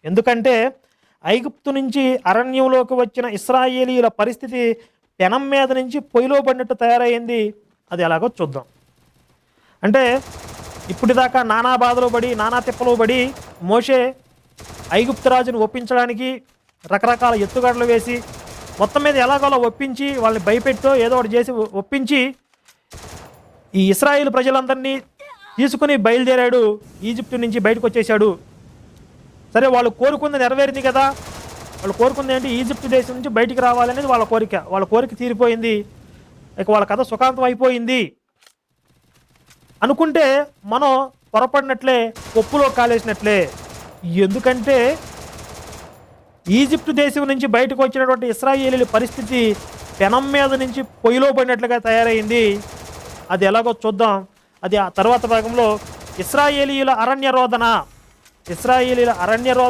ఎందుకంటే ఐగుప్తు నుంచి అరణ్యంలోకి వచ్చిన ఇశ్రాయేలీయుల పరిస్థితి పెనం మీద నుంచి పొయ్యిలో పడినట్టు తయారైంది. అది ఎలాగో చూద్దాం. అంటే ఇప్పటిదాకా నానా బాధలు పడి నానా తిప్పలు పడి మోషే ఐగుప్తు రాజును ఒప్పించడానికి రకరకాల ఎత్తుగడలు వేసి మొత్తం మీద ఎలాగోలా ఒప్పించి వాళ్ళని భయపెట్టో ఏదో ఒకటి చేసి ఒప్పించి ఈ ఇశ్రాయేలు ప్రజలందరినీ తీసుకుని బయలుదేరాడు. ఈజిప్టు నుంచి బయటకు వచ్చేసాడు. సరే, వాళ్ళు కోరుకుంది నెరవేరింది కదా. వాళ్ళు కోరుకుంది ఏంటి? ఈజిప్టు దేశం నుంచి బయటికి రావాలనేది వాళ్ళ కోరిక. వాళ్ళ కోరిక తీరిపోయింది. ఇక వాళ్ళ కథ సుఖాంతం అయిపోయింది అనుకుంటే మనం పొరపడినట్లే, పప్పులో కాలేసినట్లే. ఎందుకంటే ఈజిప్టు దేశం నుంచి బయటకు వచ్చినటువంటి ఇశ్రాయేలీల పరిస్థితి పెనం మీద నుంచి పొయ్యిలో పడినట్లుగా తయారైంది. అది ఎలాగో చూద్దాం. అది ఆ తర్వాత భాగంలో ఇశ్రాయేలీయుల అరణ్య రోదన